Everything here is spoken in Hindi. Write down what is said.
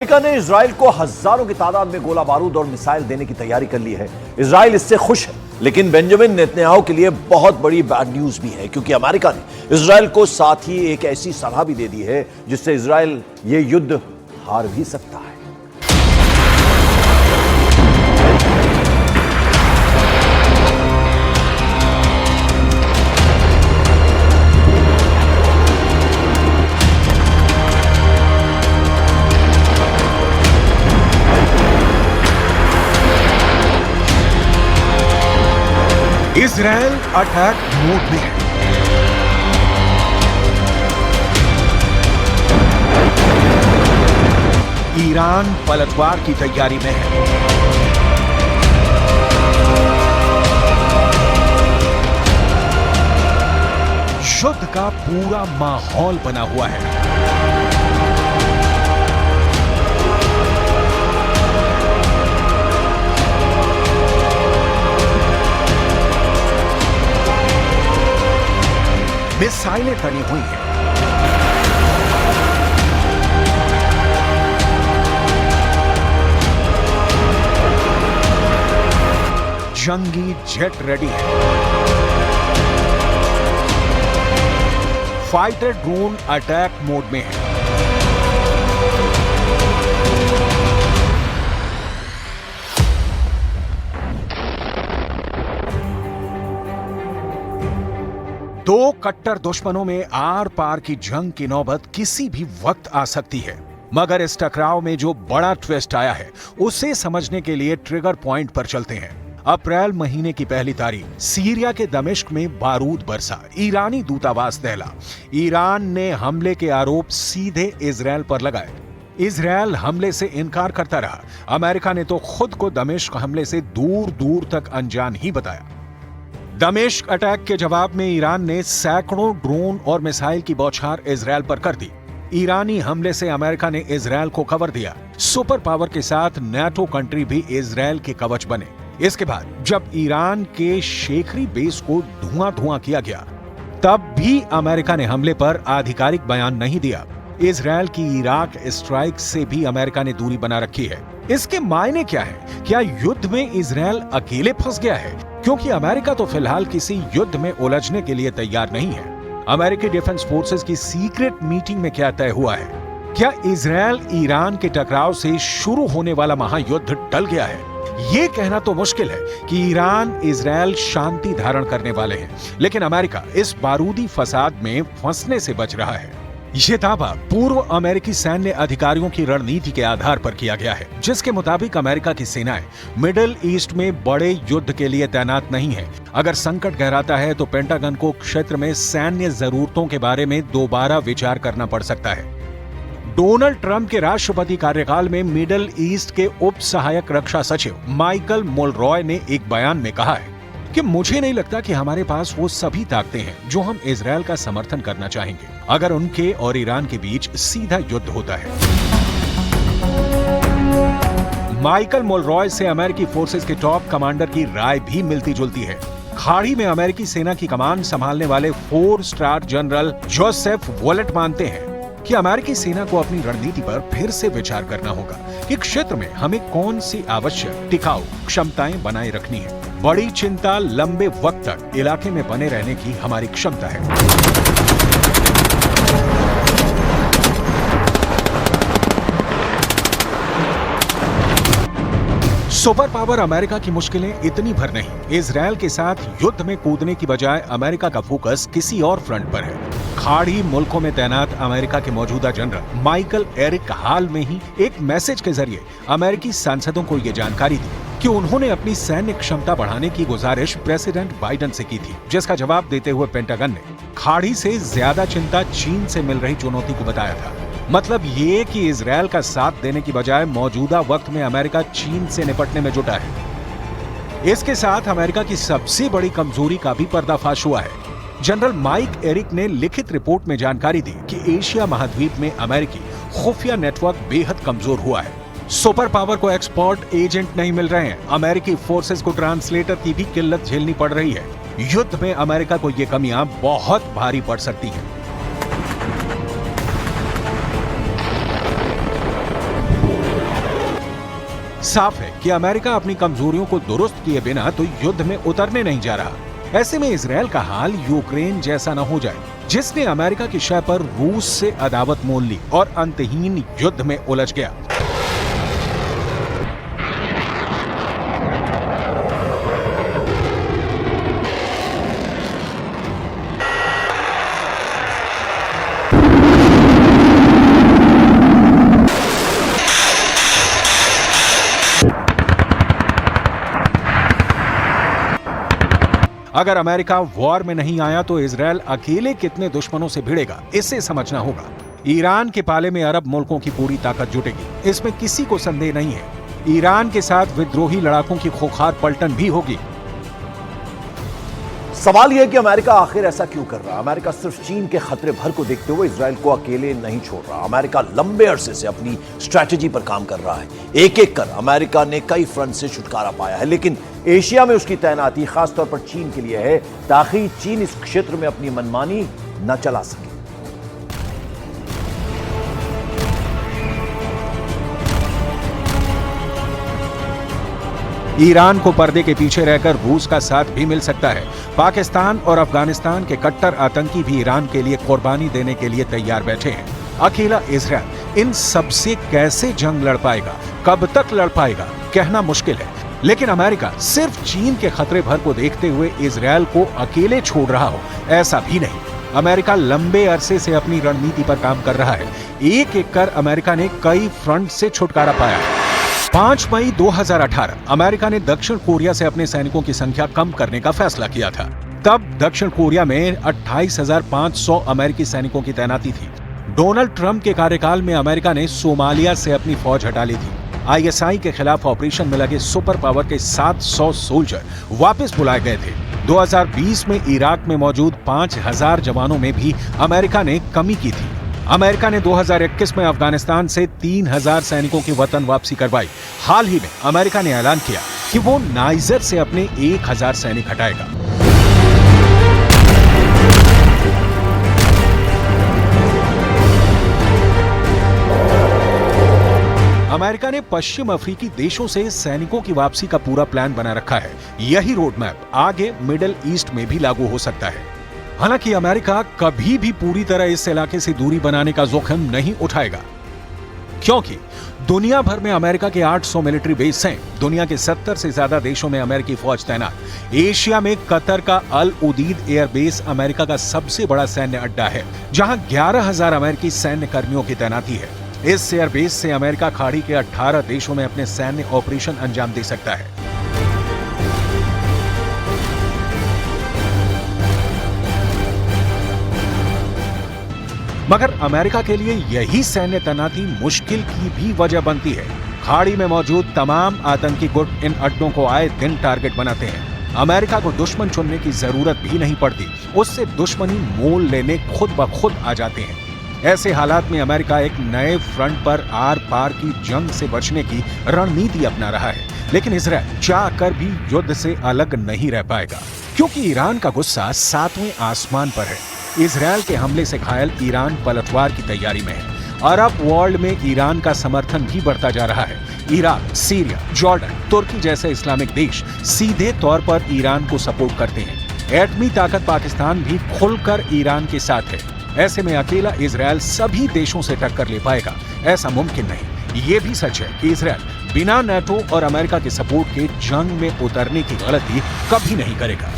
अमेरिका ने इजराइल को हजारों की तादाद में गोला बारूद और मिसाइल देने की तैयारी कर ली है। इजराइल इससे खुश है, लेकिन बेंजामिन नेतन्याहू के लिए बहुत बड़ी बैड न्यूज भी है, क्योंकि अमेरिका ने इजराइल को साथ ही एक ऐसी सलाह भी दे दी है जिससे इजराइल ये युद्ध हार भी सकता है। इजराइल अटैक मोड में है। ईरान पलटवार की तैयारी में है। युद्ध का पूरा माहौल बना हुआ है। मिसाइलें तनी हुई हैं। जंगी जेट रेडी है। फाइटर ड्रोन अटैक मोड में है। दो कट्टर दुश्मनों में आर पार की जंग की नौबत किसी भी वक्त आ सकती है, मगर इस टकराव में जो बड़ा ट्विस्ट आया है उसे समझने के लिए ट्रिगर पॉइंट पर चलते हैं। अप्रैल महीने की पहली तारीख सीरिया के दमिश्क में बारूद बरसा, ईरानी दूतावास दहला। ईरान ने हमले के आरोप सीधे इजरायल पर लगाए। इजरायल हमले से इनकार करता रहा। अमेरिका ने तो खुद को दमिश्क हमले से दूर दूर तक अनजान ही बताया। दमिश्क अटैक के जवाब में ईरान ने सैकड़ों ड्रोन और मिसाइल की बौछार इजरायल पर कर दी। ईरानी हमले से अमेरिका ने इजरायल को कवर दिया। सुपर पावर के साथ नाटो कंट्री भी इजरायल के कवच बने। इसके बाद जब ईरान के शेखरी बेस को धुआं धुआं किया गया, तब भी अमेरिका ने हमले पर आधिकारिक बयान नहीं दिया। इजरायल की इराक स्ट्राइक से भी अमेरिका ने दूरी बना रखी है। इसके मायने क्या है? क्या युद्ध में इजरायल अकेले फंस गया है? क्योंकि अमेरिका तो फिलहाल किसी युद्ध में उलझने के लिए तैयार नहीं है। अमेरिकी डिफेंस फोर्सेस की सीक्रेट मीटिंग में क्या तय हुआ है? क्या इजरायल ईरान के टकराव से शुरू होने वाला महायुद्ध टल गया है? ये कहना तो मुश्किल है कि ईरान इजरायल शांति धारण करने वाले हैं, लेकिन अमेरिका इस बारूदी फसाद में फंसने से बच रहा है। ये दावा पूर्व अमेरिकी सैन्य अधिकारियों की रणनीति के आधार पर किया गया है, जिसके मुताबिक अमेरिका की सेनाएं मिडिल ईस्ट में बड़े युद्ध के लिए तैनात नहीं है। अगर संकट गहराता है तो पेंटागन को क्षेत्र में सैन्य जरूरतों के बारे में दोबारा विचार करना पड़ सकता है। डोनाल्ड ट्रंप के राष्ट्रपति कार्यकाल में मिडिल ईस्ट के उप सहायक रक्षा सचिव माइकल मुलरॉय ने एक बयान में कहा है कि मुझे नहीं लगता कि हमारे पास वो सभी ताकतें हैं जो हम इजरायल का समर्थन करना चाहेंगे अगर उनके और ईरान के बीच सीधा युद्ध होता है। माइकल मुलरॉय से अमेरिकी फोर्सेस के टॉप कमांडर की राय भी मिलती जुलती है। खाड़ी में अमेरिकी सेना की कमान संभालने वाले 4 स्टार जनरल जोसेफ वॉलेट मानते हैं कि अमेरिकी सेना को अपनी रणनीति पर फिर से विचार करना होगा कि क्षेत्र में हमें कौन सी आवश्यक टिकाऊ क्षमताएं बनाए रखनी है। बड़ी चिंता लंबे वक्त तक इलाके में बने रहने की हमारी क्षमता है। सुपर पावर अमेरिका की मुश्किलें इतनी भर नहीं। इजरायल के साथ युद्ध में कूदने की बजाय अमेरिका का फोकस किसी और फ्रंट पर है। खाड़ी मुल्कों में तैनात अमेरिका के मौजूदा जनरल माइकल एरिक हाल में ही एक मैसेज के जरिए अमेरिकी सांसदों को यह जानकारी दी कि उन्होंने अपनी सैन्य क्षमता बढ़ाने की गुजारिश प्रेसिडेंट बाइडेन से की थी, जिसका जवाब देते हुए पेंटागन ने खाड़ी से ज्यादा चिंता चीन से मिल रही चुनौती को बताया था। मतलब ये कि इजरायल का साथ देने की बजाय मौजूदा वक्त में अमेरिका चीन से निपटने में जुटा है। इसके साथ अमेरिका की सबसे बड़ी कमजोरी का भी पर्दाफाश हुआ है। जनरल माइक एरिक ने लिखित रिपोर्ट में जानकारी दी कि एशिया महाद्वीप में अमेरिकी खुफिया नेटवर्क बेहद कमजोर हुआ है। सुपर पावर को एक्सपर्ट एजेंट नहीं मिल रहे हैं। अमेरिकी फोर्सेस को ट्रांसलेटर की भी किल्लत झेलनी पड़ रही है। युद्ध में अमेरिका को ये कमियां बहुत भारी पड़ सकती हैं। साफ है कि अमेरिका अपनी कमजोरियों को दुरुस्त किए बिना तो युद्ध में उतरने नहीं जा रहा। ऐसे में इजरायल का हाल यूक्रेन जैसा न हो जाए, जिसने अमेरिका की शय पर रूस से अदावत मोल ली और अंतहीन युद्ध में उलझ गया। अगर अमेरिका वॉर में नहीं आया तो इजरायल अकेले कितने दुश्मनों से भिड़ेगा, इसे समझना होगा। ईरान के पाले में अरब मुल्कों की पूरी ताकत जुटेगी, इसमें किसी को संदेह नहीं है। ईरान के साथ विद्रोही लड़ाकों की खोखार पलटन भी होगी। सवाल यह है कि अमेरिका आखिर ऐसा क्यों कर रहा है। अमेरिका सिर्फ चीन के खतरे भर को देखते हुए इजरायल को अकेले नहीं छोड़ रहा। अमेरिका लंबे अरसे से अपनी स्ट्रैटेजी पर काम कर रहा है। एक एक कर अमेरिका ने कई फ्रंट से छुटकारा पाया है, लेकिन एशिया में उसकी तैनाती खासतौर पर चीन के लिए है, ताकि चीन इस क्षेत्र में अपनी मनमानी न चला सके। ईरान को पर्दे के पीछे रहकर रूस का साथ भी मिल सकता है। पाकिस्तान और अफगानिस्तान के कट्टर आतंकी भी ईरान के लिए कुर्बानी देने के लिए तैयार बैठे हैं। अकेला इजरायल इन सबसे कैसे जंग लड़ पाएगा, कब तक लड़ पाएगा, कहना मुश्किल है। लेकिन अमेरिका सिर्फ चीन के खतरे भर को देखते हुए इजरायल को अकेले छोड़ रहा हो, ऐसा भी नहीं। अमेरिका लंबे अरसे से अपनी रणनीति पर काम कर रहा है। एक एक कर अमेरिका ने कई फ्रंट से छुटकारा पाया है। 5 मई 2018 अमेरिका ने दक्षिण कोरिया से अपने सैनिकों की संख्या कम करने का फैसला किया था। तब दक्षिण कोरिया में 28,500 अमेरिकी सैनिकों की तैनाती थी। डोनाल्ड ट्रंप के कार्यकाल में अमेरिका ने सोमालिया से अपनी फौज हटा ली थी। ISI के खिलाफ ऑपरेशन में लगे सुपर पावर के 700 सोल्जर वापस बुलाए गए थे। 2020 में इराक में मौजूद 5,000 जवानों में भी अमेरिका ने कमी की थी। अमेरिका ने 2021 में अफगानिस्तान से 3,000 सैनिकों की वतन वापसी करवाई। हाल ही में अमेरिका ने ऐलान किया कि वो नाइजर से अपने 1,000 सैनिक हटाएगा। अमेरिका ने पश्चिम अफ्रीकी देशों से सैनिकों की वापसी का पूरा प्लान बना रखा है। यही रोड मैप आगे मिडिल ईस्ट में भी लागू हो सकता है। हालांकि अमेरिका कभी भी पूरी तरह इस इलाके से दूरी बनाने का जोखिम नहीं उठाएगा, क्योंकि दुनिया भर में अमेरिका के 800 मिलिट्री बेस हैं। दुनिया के 70 से ज्यादा देशों में अमेरिकी फौज तैनात। एशिया में कतर का अल उदीद एयरबेस अमेरिका का सबसे बड़ा सैन्य अड्डा है, जहां 11,000 अमेरिकी सैन्य कर्मियों की तैनाती है। इस एयरबेस से अमेरिका खाड़ी के 18 देशों में अपने सैन्य ऑपरेशन अंजाम दे सकता है। मगर अमेरिका के लिए यही सैन्य तैनाती मुश्किल की भी वजह बनती है। खाड़ी में मौजूद तमाम आतंकी गुट इन अड्डों को आए दिन टारगेट बनाते हैं। अमेरिका को दुश्मन चुनने की जरूरत भी नहीं पड़ती, उससे दुश्मनी मोल लेने खुद ब खुद आ जाते हैं। ऐसे हालात में अमेरिका एक नए फ्रंट पर आर पार की जंग से बचने की रणनीति अपना रहा है। लेकिन इजरायल चाह कर भी युद्ध से अलग नहीं रह पाएगा, क्योंकि ईरान का गुस्सा 7वें आसमान पर है। इजरायल के हमले से घायल ईरान पलटवार की तैयारी में है। अरब वर्ल्ड में ईरान का समर्थन भी बढ़ता जा रहा है। इराक, सीरिया, जॉर्डन, तुर्की जैसे इस्लामिक देश सीधे तौर पर ईरान को सपोर्ट करते हैं। एटमी ताकत पाकिस्तान भी खुलकर ईरान के साथ है। ऐसे में अकेला इजरायल सभी देशों से टक्कर ले पाएगा, ऐसा मुमकिन नहीं। ये भी सच है कि इजरायल बिना नेटो और अमेरिका के सपोर्ट के जंग में उतरने की गलती कभी नहीं करेगा।